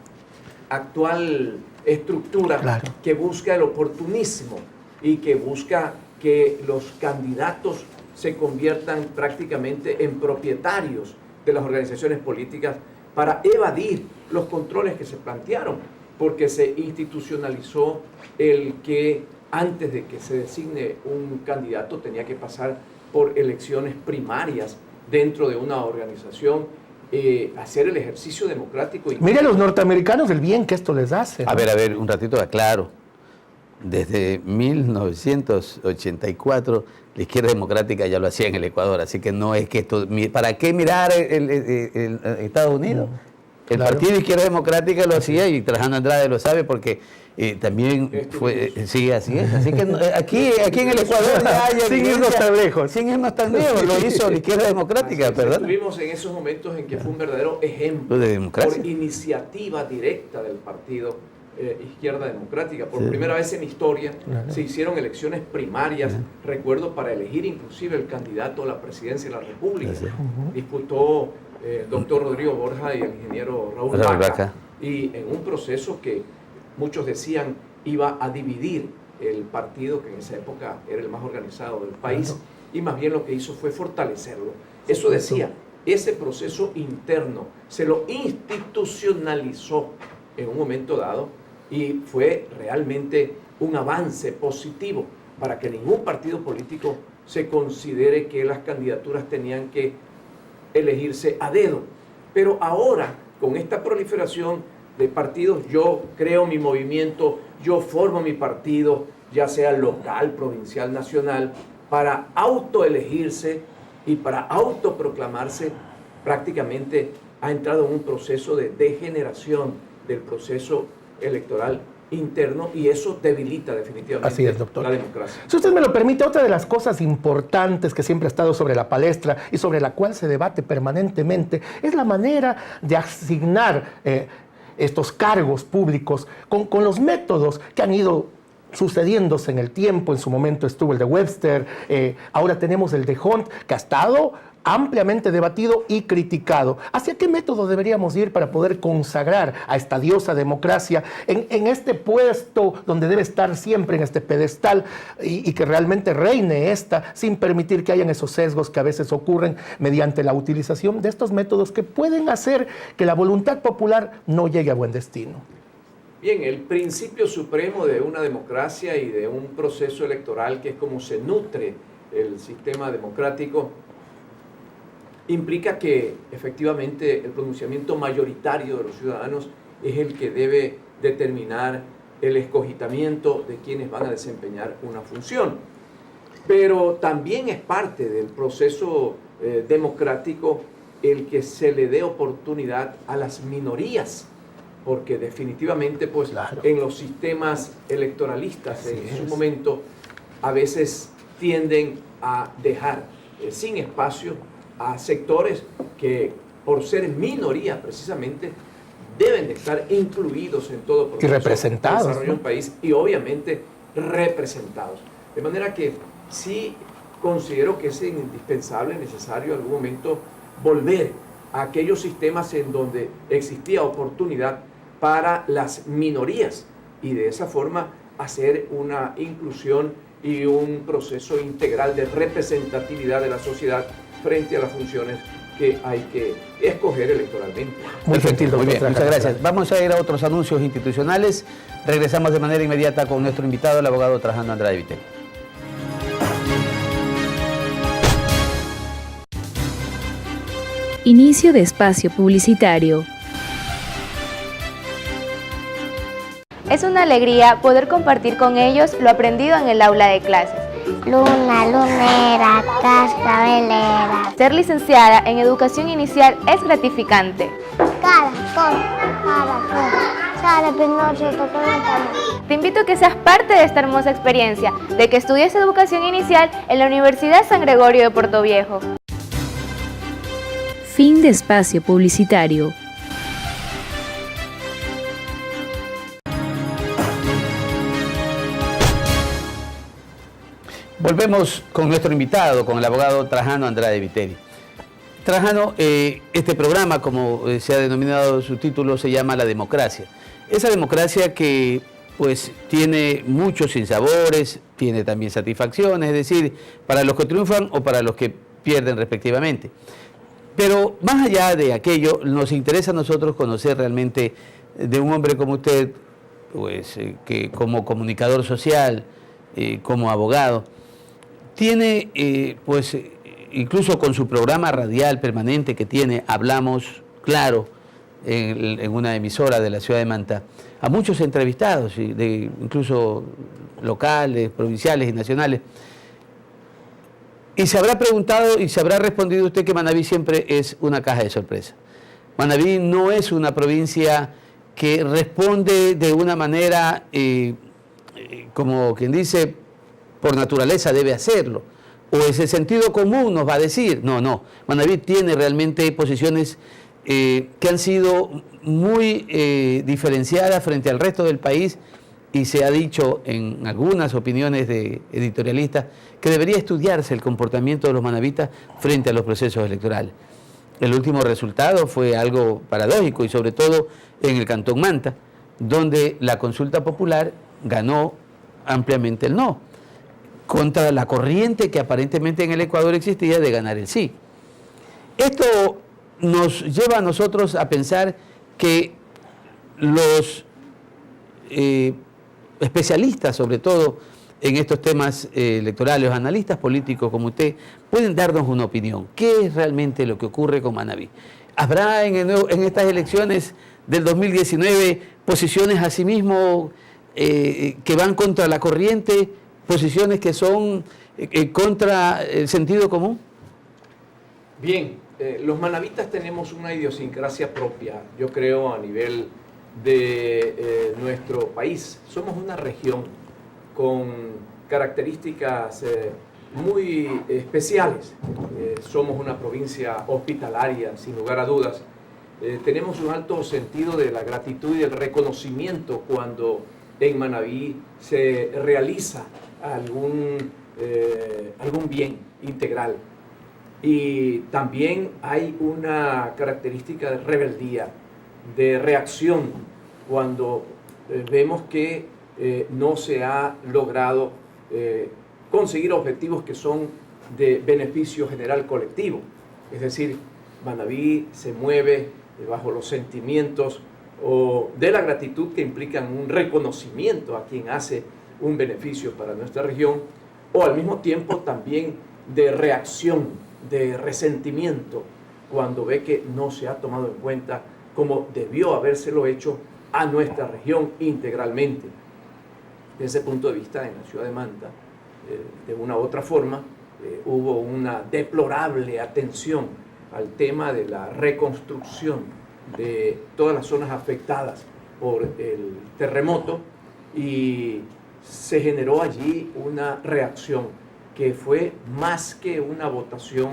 actual estructura que busca el oportunismo y que busca que los candidatos se conviertan prácticamente en propietarios de las organizaciones políticas para evadir los controles que se plantearon, porque se institucionalizó el que antes de que se designe un candidato tenía que pasar por elecciones primarias dentro de una organización, hacer el ejercicio democrático. Mire a los norteamericanos el bien que esto les hace, ¿no? A ver, un ratito, aclaro. Desde 1984 la izquierda democrática ya lo hacía en el Ecuador, así que no es que esto... ¿Para qué mirar el Estados Unidos? El Partido de Izquierda Democrática lo hacía y Trajano Andrade lo sabe porque también fue... Sí, así es. Así que aquí en el Ecuador ya hay... Sin irnos tan lejos. Sin irnos tan lejos, lo hizo la izquierda democrática, ¿verdad? Estuvimos en esos momentos en que fue un verdadero ejemplo de democracia, por iniciativa directa del partido Izquierda Democrática. Por primera vez en la historia se hicieron elecciones primarias, recuerdo, para elegir inclusive el candidato a la presidencia de la República. Disputó el doctor Rodrigo Borja y el ingeniero Raúl Vaca. Y en un proceso que muchos decían iba a dividir el partido, que en esa época era el más organizado del país, y más bien lo que hizo fue fortalecerlo. Eso decía, ese proceso interno se lo institucionalizó en un momento dado y fue realmente un avance positivo para que ningún partido político se considere que las candidaturas tenían que elegirse a dedo. Pero ahora, con esta proliferación de partidos, yo creo mi movimiento, yo formo mi partido, ya sea local, provincial, nacional, para autoelegirse y para autoproclamarse, prácticamente ha entrado en un proceso de degeneración del proceso electoral interno y eso debilita definitivamente Así es, doctor. La democracia. Si usted me lo permite, otra de las cosas importantes que siempre ha estado sobre la palestra y sobre la cual se debate permanentemente es la manera de asignar estos cargos públicos con los métodos que han ido sucediéndose en el tiempo. En su momento estuvo el de Webster, ahora tenemos el de Hunt, que ha estado ampliamente debatido y criticado. ¿Hacia qué método deberíamos ir para poder consagrar a esta diosa democracia en este puesto donde debe estar siempre, en este pedestal, y que realmente reine esta, sin permitir que hayan esos sesgos que a veces ocurren mediante la utilización de estos métodos que pueden hacer que la voluntad popular no llegue a buen destino? Bien, el principio supremo de una democracia y de un proceso electoral, que es como se nutre el sistema democrático, implica que efectivamente el pronunciamiento mayoritario de los ciudadanos es el que debe determinar el escogitamiento de quienes van a desempeñar una función. Pero también es parte del proceso democrático el que se le dé oportunidad a las minorías, porque definitivamente pues, en los sistemas electoralistas en su momento a veces tienden a dejar sin espacio a sectores que por ser minoría precisamente deben de estar incluidos en todo proceso y representados, de desarrollo de un país y obviamente representados. De manera que sí considero que es indispensable, necesario en algún momento volver a aquellos sistemas en donde existía oportunidad para las minorías y de esa forma hacer una inclusión y un proceso integral de representatividad de la sociedad frente a las funciones que hay que escoger electoralmente. Muy gentil, doctor. Muy bien, muchas gracias. Vamos a ir a otros anuncios institucionales. Regresamos de manera inmediata con nuestro invitado, el abogado Trajano Andrade Viteri. Inicio de espacio publicitario. Es una alegría poder compartir con ellos lo aprendido en el aula de clases. Luna, lunera, cascabelera. Ser licenciada en educación inicial es gratificante. Te invito a que seas parte de esta hermosa experiencia, de que estudies educación inicial en la Universidad San Gregorio de Portoviejo. Fin de espacio publicitario. Volvemos con nuestro invitado, con el abogado Trajano Andrade Viteri. Trajano, este programa, como se ha denominado su título, se llama La Democracia. Esa democracia que pues tiene muchos sinsabores, tiene también satisfacciones, es decir, para los que triunfan o para los que pierden respectivamente. Pero más allá de aquello, nos interesa a nosotros conocer realmente de un hombre como usted, pues que como comunicador social, como abogado, tiene, pues, incluso con su programa radial permanente que tiene, Hablamos Claro, en una emisora de la ciudad de Manta, a muchos entrevistados, incluso locales, provinciales y nacionales. Y se habrá preguntado y se habrá respondido usted que Manabí siempre es una caja de sorpresa. Manabí no es una provincia que responde de una manera, como quien dice, por naturaleza debe hacerlo, o ese sentido común nos va a decir, no, Manabí tiene realmente posiciones que han sido muy diferenciada frente al resto del país, y se ha dicho en algunas opiniones de editorialistas que debería estudiarse el comportamiento de los manavitas frente a los procesos electorales. El último resultado fue algo paradójico, y sobre todo en el Cantón Manta, donde la consulta popular ganó ampliamente el no, contra la corriente que aparentemente en el Ecuador existía de ganar el sí. Esto nos lleva a nosotros a pensar que los especialistas, sobre todo en estos temas electorales, los analistas políticos como usted, pueden darnos una opinión. ¿Qué es realmente lo que ocurre con Manabí? ¿Habrá en estas elecciones del 2019 posiciones asimismo que van contra la corriente, posiciones que son contra el sentido común? Bien, los manavitas tenemos una idiosincrasia propia, yo creo, a nivel de nuestro país. Somos una región con características muy especiales. Somos una provincia hospitalaria, sin lugar a dudas. Tenemos un alto sentido de la gratitud y del reconocimiento cuando en Manabí se realiza algún bien integral. Y también hay una característica de rebeldía, de reacción, cuando vemos que no se ha logrado conseguir objetivos que son de beneficio general colectivo. Es decir, Manabí se mueve bajo los sentimientos o de la gratitud que implican un reconocimiento a quien hace un beneficio para nuestra región, o al mismo tiempo también de reacción, de resentimiento, cuando ve que no se ha tomado en cuenta como debió habérselo hecho a nuestra región integralmente. Desde ese punto de vista, en la ciudad de Manta, de una u otra forma, hubo una deplorable atención al tema de la reconstrucción de todas las zonas afectadas por el terremoto, y se generó allí una reacción que fue más que una votación,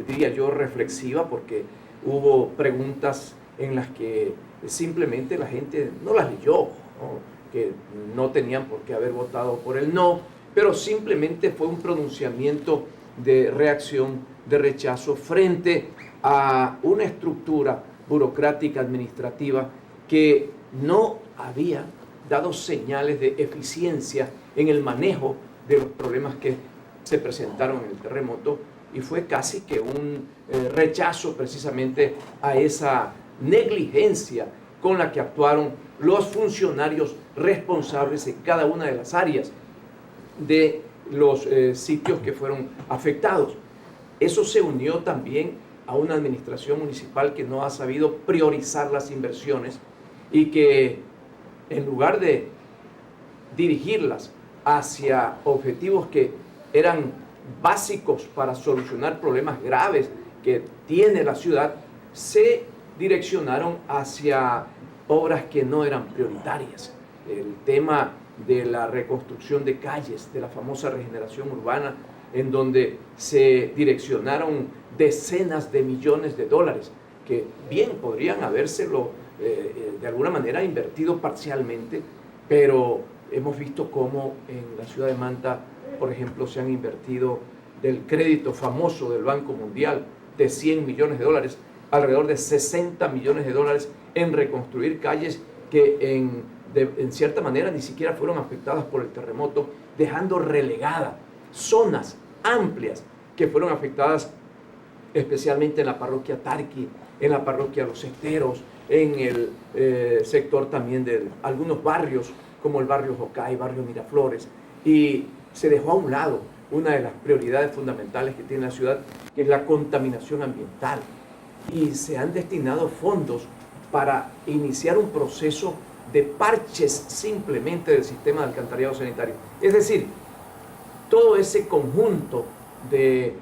diría yo, reflexiva, porque hubo preguntas en las que simplemente la gente no las leyó, ¿no? Que no tenían por qué haber votado por el no, pero simplemente fue un pronunciamiento de reacción, de rechazo frente a una estructura burocrática administrativa que no había dado señales de eficiencia en el manejo de los problemas que se presentaron en el terremoto, y fue casi que un rechazo precisamente a esa negligencia con la que actuaron los funcionarios responsables en cada una de las áreas de los sitios que fueron afectados. Eso se unió también a una administración municipal que no ha sabido priorizar las inversiones y que, en lugar de dirigirlas hacia objetivos que eran básicos para solucionar problemas graves que tiene la ciudad, se direccionaron hacia obras que no eran prioritarias. El tema de la reconstrucción de calles, de la famosa regeneración urbana, en donde se direccionaron decenas de millones de dólares, que bien podrían habérselo de alguna manera invertido parcialmente, pero hemos visto cómo en la ciudad de Manta, por ejemplo, se han invertido del crédito famoso del Banco Mundial de 100 millones de dólares, alrededor de 60 millones de dólares en reconstruir calles que en cierta manera ni siquiera fueron afectadas por el terremoto, dejando relegadas zonas amplias que fueron afectadas especialmente en la parroquia Tarqui, en la parroquia Los Esteros, en el sector también de algunos barrios como el barrio Jocay, barrio Miraflores, y se dejó a un lado una de las prioridades fundamentales que tiene la ciudad, que es la contaminación ambiental, y se han destinado fondos para iniciar un proceso de parches simplemente del sistema de alcantarillado sanitario. Es decir, todo ese conjunto de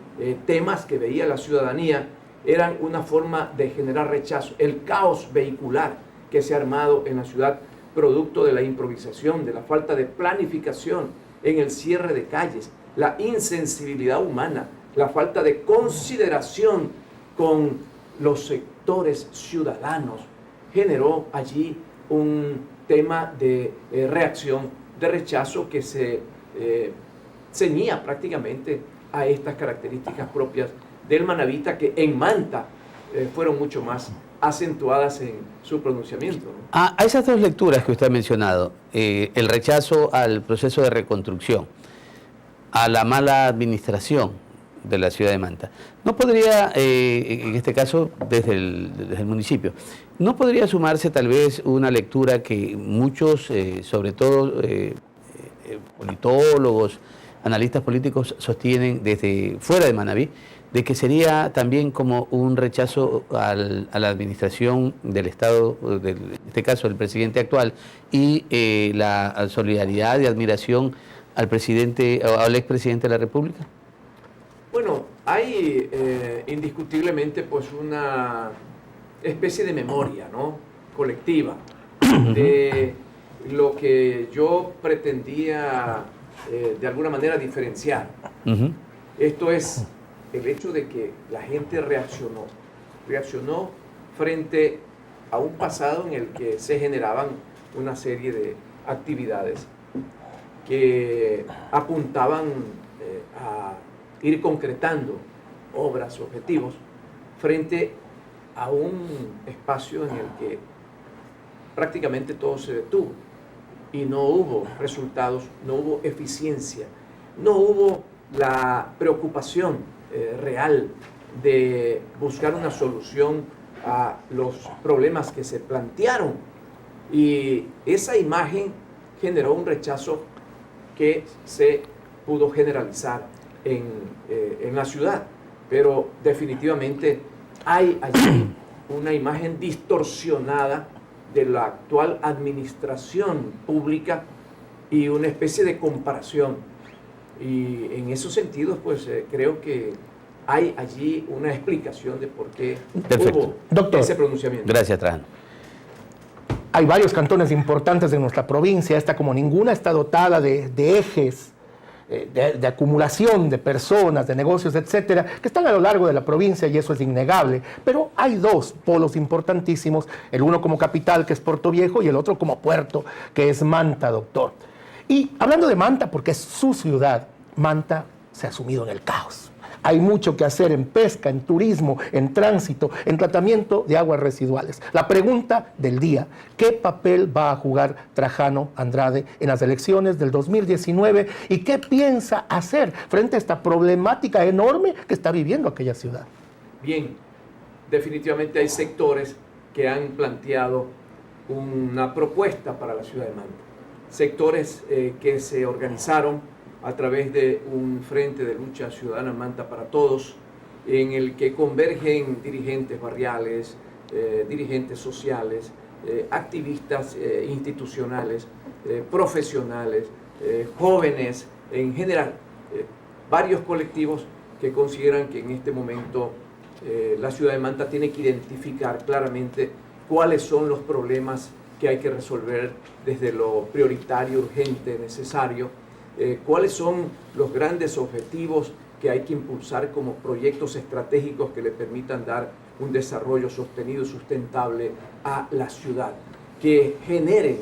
temas que veía la ciudadanía eran una forma de generar rechazo. El caos vehicular que se ha armado en la ciudad, producto de la improvisación, de la falta de planificación en el cierre de calles, la insensibilidad humana, la falta de consideración con los sectores ciudadanos, generó allí un tema de reacción, de rechazo que se ceñía prácticamente a estas características propias del manabita, que en Manta fueron mucho más acentuadas en su pronunciamiento, ¿no? A esas dos lecturas que usted ha mencionado, el rechazo al proceso de reconstrucción, a la mala administración de la ciudad de Manta, ¿no podría, en este caso desde el municipio, no podría sumarse tal vez una lectura que muchos, sobre todo politólogos, analistas políticos, sostienen desde fuera de Manabí, de que sería también como un rechazo a la administración del Estado, en este caso del presidente actual, y la solidaridad y admiración al presidente o al expresidente de la República? Bueno, hay indiscutiblemente pues una especie de memoria, ¿no?, colectiva de lo que yo pretendía de alguna manera diferenciar. Esto es el hecho de que la gente reaccionó frente a un pasado en el que se generaban una serie de actividades que apuntaban a ir concretando obras, objetivos, frente a un espacio en el que prácticamente todo se detuvo y no hubo resultados, no hubo eficiencia, no hubo la preocupación real de buscar una solución a los problemas que se plantearon. Y esa imagen generó un rechazo que se pudo generalizar en la ciudad, pero definitivamente hay allí una imagen distorsionada de la actual administración pública y una especie de comparación. Y en esos sentidos, pues creo que hay allí una explicación de por qué hubo ese pronunciamiento. Gracias, Trajano. Hay varios cantones importantes de nuestra provincia. Esta, como ninguna, está dotada de ejes de acumulación de personas, de negocios, etcétera, que están a lo largo de la provincia, y eso es innegable. Pero hay dos polos importantísimos, el uno como capital, que es Puerto Viejo, y el otro como puerto, que es Manta, doctor. Y hablando de Manta, porque es su ciudad, Manta se ha sumido en el caos. Hay mucho que hacer en pesca, en turismo, en tránsito, en tratamiento de aguas residuales. La pregunta del día: ¿qué papel va a jugar Trajano Andrade en las elecciones del 2019 y qué piensa hacer frente a esta problemática enorme que está viviendo aquella ciudad? Bien, definitivamente hay sectores que han planteado una propuesta para la ciudad de Manta. Sectores que se organizaron a través de un frente de lucha ciudadana Manta para Todos, en el que convergen dirigentes barriales, dirigentes sociales, activistas institucionales, profesionales, jóvenes en general, varios colectivos que consideran que en este momento la ciudad de Manta tiene que identificar claramente cuáles son los problemas que hay que resolver desde lo prioritario, urgente, necesario, cuáles son los grandes objetivos que hay que impulsar como proyectos estratégicos que le permitan dar un desarrollo sostenido y sustentable a la ciudad, que generen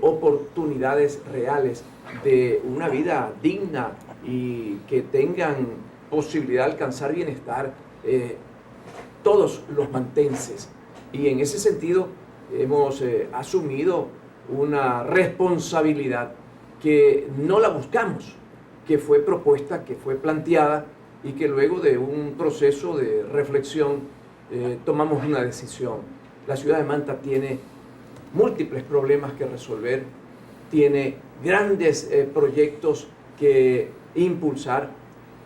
oportunidades reales de una vida digna y que tengan posibilidad de alcanzar bienestar todos los mantenses. Y en ese sentido hemos asumido una responsabilidad que no la buscamos, que fue propuesta, que fue planteada y que luego de un proceso de reflexión tomamos una decisión. La ciudad de Manta tiene múltiples problemas que resolver, tiene grandes proyectos que impulsar,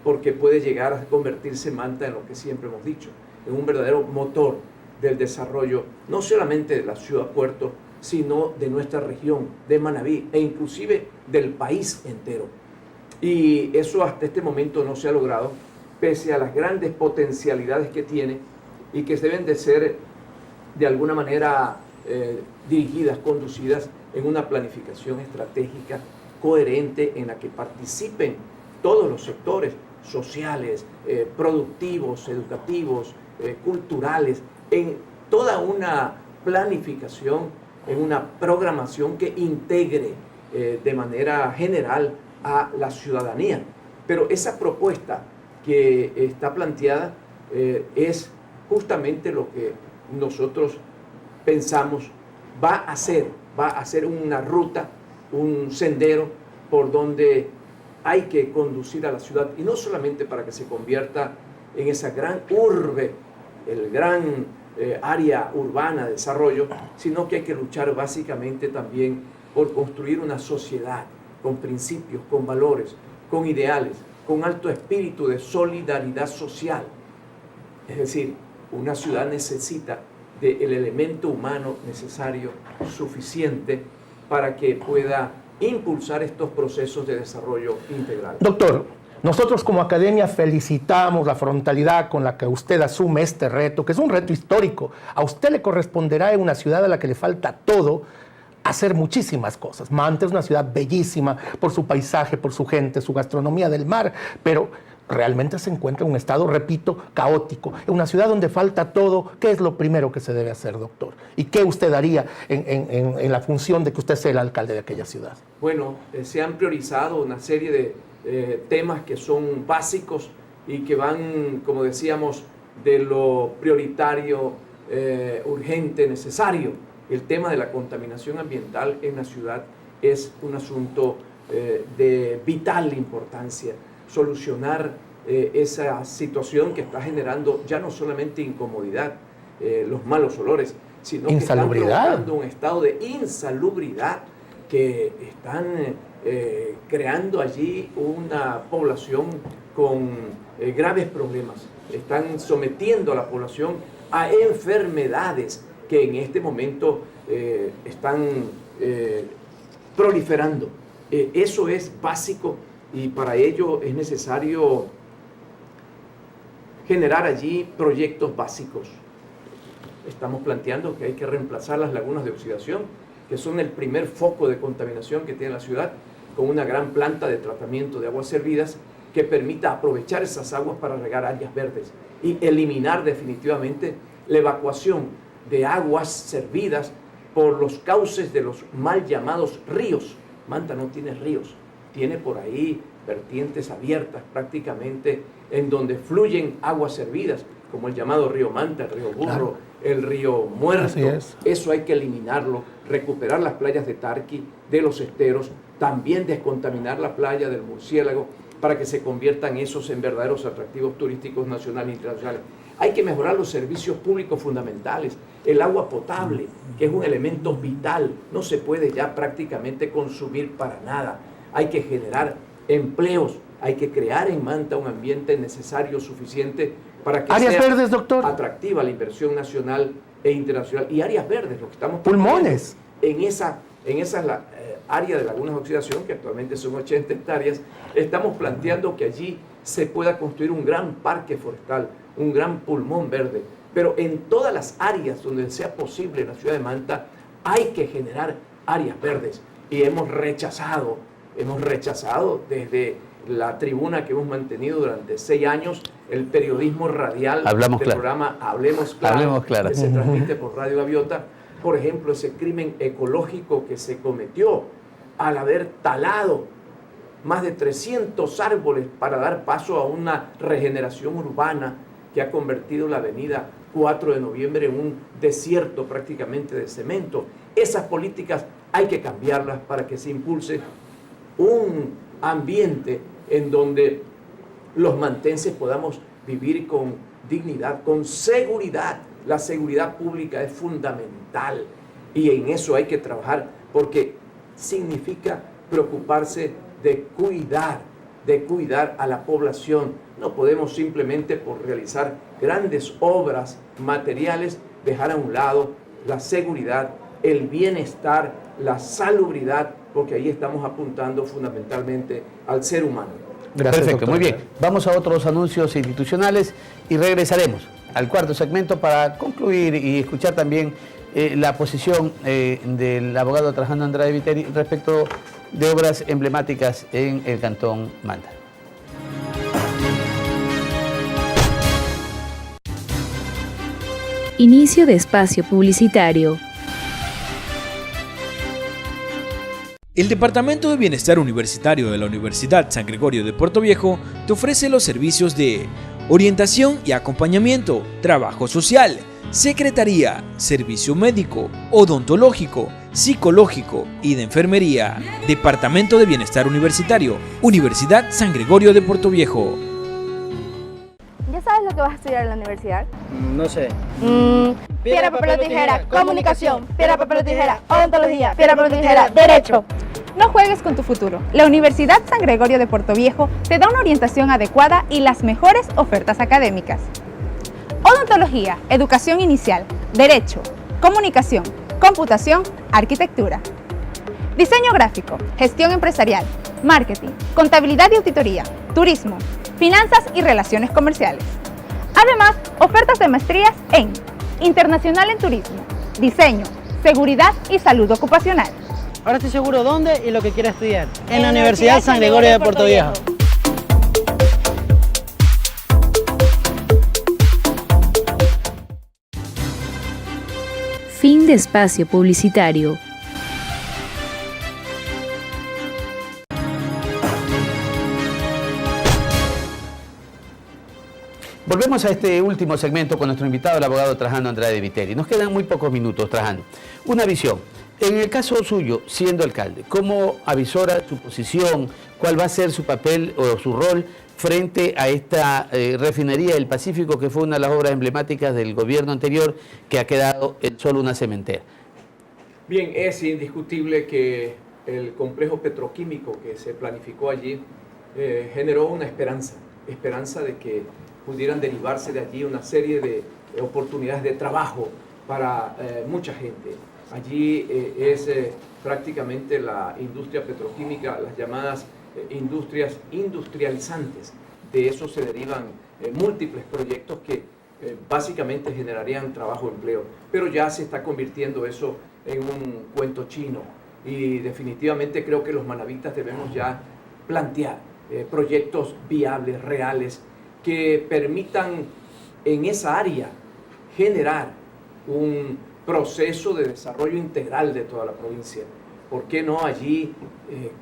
porque puede llegar a convertirse Manta en lo que siempre hemos dicho, en un verdadero motor del desarrollo, no solamente de la ciudad puerto, sino de nuestra región, de Manabí, e inclusive del país entero. Y eso hasta este momento no se ha logrado, pese a las grandes potencialidades que tiene y que deben de ser de alguna manera dirigidas, conducidas en una planificación estratégica coherente en la que participen todos los sectores sociales, productivos, educativos, culturales, en toda una planificación, en una programación que integre de manera general a la ciudadanía. Pero esa propuesta que está planteada es justamente lo que nosotros pensamos va a ser una ruta, un sendero por donde hay que conducir a la ciudad, y no solamente para que se convierta en esa gran urbe, el gran área urbana de desarrollo, sino que hay que luchar básicamente también por construir una sociedad con principios, con valores, con ideales, con alto espíritu de solidaridad social. Es decir, una ciudad necesita del elemento humano necesario, suficiente, para que pueda impulsar estos procesos de desarrollo integral. Doctor, nosotros como academia felicitamos la frontalidad con la que usted asume este reto, que es un reto histórico. A usted le corresponderá, en una ciudad a la que le falta todo, hacer muchísimas cosas. Manta es una ciudad bellísima por su paisaje, por su gente, su gastronomía del mar, pero realmente se encuentra en un estado, repito, caótico. En una ciudad donde falta todo, ¿qué es lo primero que se debe hacer, doctor? ¿Y qué usted haría en la función de que usted sea el alcalde de aquella ciudad? Bueno, se han priorizado una serie de temas que son básicos y que van, como decíamos, de lo prioritario, urgente, necesario. El tema de la contaminación ambiental en la ciudad es un asunto de vital importancia. Solucionar esa situación que está generando ya no solamente incomodidad, los malos olores, sino que están provocando un estado de insalubridad que están creando allí una población con graves problemas. Están sometiendo a la población a enfermedades que en este momento están proliferando. Eso es básico. Y para ello es necesario generar allí proyectos básicos. Estamos planteando que hay que reemplazar las lagunas de oxidación, que son el primer foco de contaminación que tiene la ciudad, con una gran planta de tratamiento de aguas servidas que permita aprovechar esas aguas para regar áreas verdes y eliminar definitivamente la evacuación de aguas servidas por los cauces de los mal llamados ríos. Manta no tiene ríos. Tiene por ahí vertientes abiertas prácticamente en donde fluyen aguas servidas, como el llamado río Manta, el río Burro, el río Muerto. Eso hay que eliminarlo, recuperar las playas de Tarqui, de los esteros, también descontaminar la playa del Murciélago para que se conviertan esos en verdaderos atractivos turísticos nacionales e internacionales. Hay que mejorar los servicios públicos fundamentales, el agua potable, que es un elemento vital, no se puede ya prácticamente consumir para nada. Hay que generar empleos, hay que crear en Manta un ambiente necesario, suficiente para que áreas sea verdes, doctor, atractiva la inversión nacional e internacional. Y áreas verdes, lo que estamos pulmones. En esa área de lagunas de oxidación, que actualmente son 80 hectáreas, estamos planteando que allí se pueda construir un gran parque forestal, un gran pulmón verde. Pero en todas las áreas donde sea posible en la ciudad de Manta, hay que generar áreas verdes. Y hemos rechazado desde la tribuna que hemos mantenido durante 6 años, el periodismo radial del programa Hablemos Claro, que se transmite por Radio Gaviota. Por ejemplo, ese crimen ecológico que se cometió al haber talado más de 300 árboles para dar paso a una regeneración urbana que ha convertido la avenida 4 de noviembre en un desierto prácticamente de cemento. Esas políticas hay que cambiarlas para que se impulse un ambiente en donde los mantenses podamos vivir con dignidad, con seguridad. La seguridad pública es fundamental y en eso hay que trabajar porque significa preocuparse de cuidar a la población. No podemos simplemente por realizar grandes obras materiales dejar a un lado la seguridad, el bienestar, la salubridad, porque ahí estamos apuntando fundamentalmente al ser humano. Gracias, perfecto, doctor. Muy bien. Vamos a otros anuncios institucionales y regresaremos al cuarto segmento para concluir y escuchar también la posición del abogado Trajano Andrade Viteri respecto de obras emblemáticas en el Cantón Manta. Inicio de espacio publicitario. El Departamento de Bienestar Universitario de la Universidad San Gregorio de Puerto Viejo te ofrece los servicios de orientación y acompañamiento, trabajo social, secretaría, servicio médico, odontológico, psicológico y de enfermería. Departamento de Bienestar Universitario, Universidad San Gregorio de Puerto Viejo. ¿Ya sabes lo que vas a estudiar en la universidad? No sé. Piedra, papel o tijera, comunicación. Piedra, papel o tijera, odontología. Piedra, papel o tijera, derecho. No juegues con tu futuro. La Universidad San Gregorio de Puerto Viejo te da una orientación adecuada y las mejores ofertas académicas. Odontología, educación inicial, derecho, comunicación, computación, arquitectura. Diseño gráfico, gestión empresarial, marketing, contabilidad y auditoría, turismo, finanzas y relaciones comerciales. Además, ofertas de maestrías en Internacional en Turismo, Diseño, Seguridad y Salud Ocupacional. Ahora estoy seguro dónde y lo que quiero estudiar. En la Universidad San Gregorio de Puerto Viejo. Fin de espacio publicitario. Volvemos a este último segmento con nuestro invitado, el abogado Trajano Andrade Viteri. Nos quedan muy pocos minutos, Trajano. Una visión. En el caso suyo, siendo alcalde, ¿cómo avisora su posición? ¿Cuál va a ser su papel o su rol frente a esta refinería del Pacífico, que fue una de las obras emblemáticas del gobierno anterior, que ha quedado en solo una cementera? Bien, es indiscutible que el complejo petroquímico que se planificó allí generó una esperanza de que pudieran derivarse de allí una serie de oportunidades de trabajo para mucha gente. Allí es prácticamente la industria petroquímica, las llamadas industrias industrializantes. De eso se derivan múltiples proyectos que básicamente generarían trabajo, empleo. Pero ya se está convirtiendo eso en un cuento chino y definitivamente creo que los manavitas debemos ya plantear proyectos viables, reales, que permitan en esa área generar un proceso de desarrollo integral de toda la provincia. ¿Por qué no allí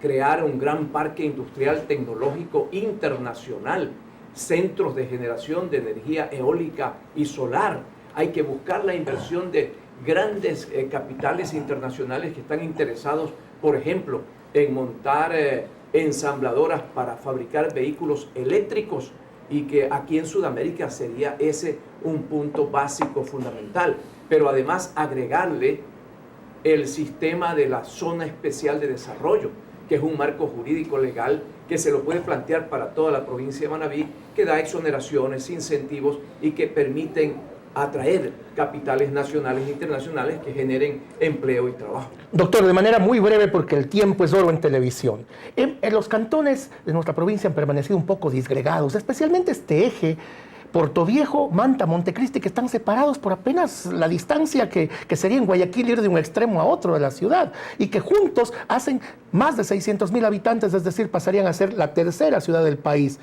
crear un gran parque industrial tecnológico internacional, centros de generación de energía eólica y solar? Hay que buscar la inversión de grandes capitales internacionales que están interesados, por ejemplo, en montar ensambladoras para fabricar vehículos eléctricos, y que aquí en Sudamérica sería ese un punto básico fundamental, pero además agregarle el sistema de la Zona Especial de Desarrollo, que es un marco jurídico legal que se lo puede plantear para toda la provincia de Manabí, que da exoneraciones, incentivos y que permiten atraer capitales nacionales e internacionales que generen empleo y trabajo. Doctor, de manera muy breve, porque el tiempo es oro en televisión. En los cantones de nuestra provincia han permanecido un poco disgregados, especialmente este eje Puerto Viejo, Manta, Montecristi, que están separados por apenas la distancia que sería en Guayaquil ir de un extremo a otro de la ciudad, y que juntos hacen más de 600,000 habitantes, es decir, pasarían a ser la tercera ciudad del país.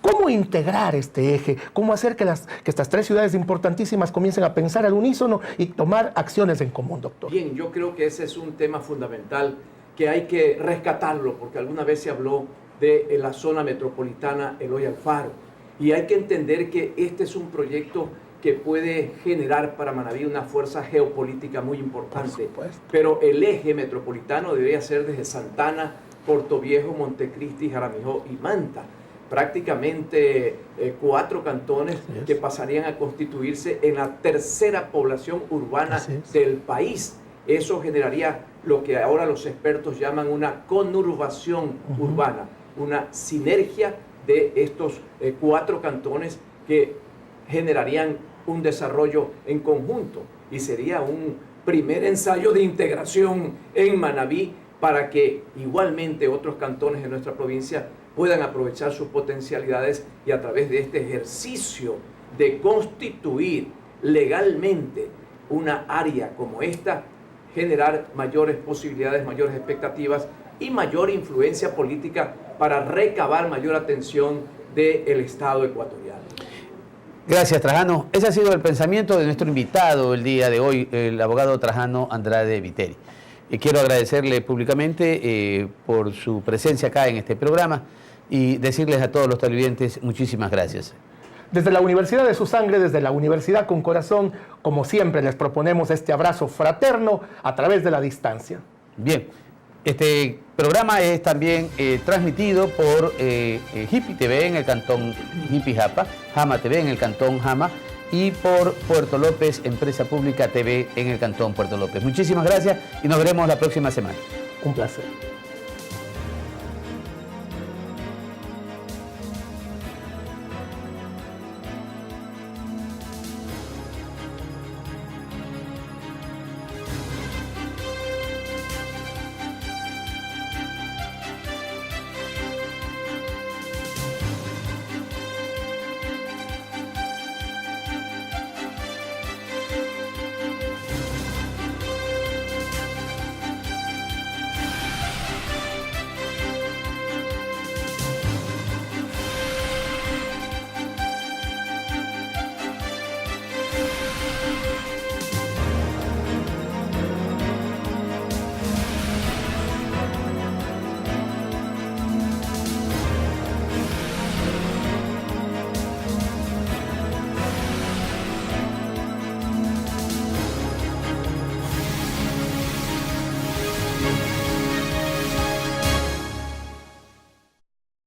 ¿Cómo integrar este eje? ¿Cómo hacer que estas tres ciudades importantísimas comiencen a pensar al unísono y tomar acciones en común, doctor? Bien, yo creo que ese es un tema fundamental que hay que rescatarlo, porque alguna vez se habló de la zona metropolitana Eloy Alfaro. Y hay que entender que este es un proyecto que puede generar para Manabí una fuerza geopolítica muy importante. Pero el eje metropolitano debería ser desde Santana, Puerto Viejo, Montecristi, Jaramillo y Manta. Prácticamente 4 cantones que pasarían a constituirse en la tercera población urbana del país. Eso generaría lo que ahora los expertos llaman una conurbación urbana, una sinergia de estos 4 cantones que generarían un desarrollo en conjunto, y sería un primer ensayo de integración en Manabí para que igualmente otros cantones de nuestra provincia puedan aprovechar sus potencialidades y a través de este ejercicio de constituir legalmente una área como esta, generar mayores posibilidades, mayores expectativas y mayor influencia política para recabar mayor atención del Estado ecuatoriano. Gracias, Trajano. Ese ha sido el pensamiento de nuestro invitado el día de hoy, el abogado Trajano Andrade Viteri. Quiero agradecerle públicamente por su presencia acá en este programa y decirles a todos los televidentes muchísimas gracias. Desde la Universidad de su Sangre, desde la Universidad con Corazón, como siempre les proponemos este abrazo fraterno a través de la distancia. Bien, este programa es también transmitido por Hippie TV en el cantón Hippie-Japa, Jama TV en el cantón Jama y por Puerto López, Empresa Pública TV en el cantón Puerto López. Muchísimas gracias y nos veremos la próxima semana. Un placer.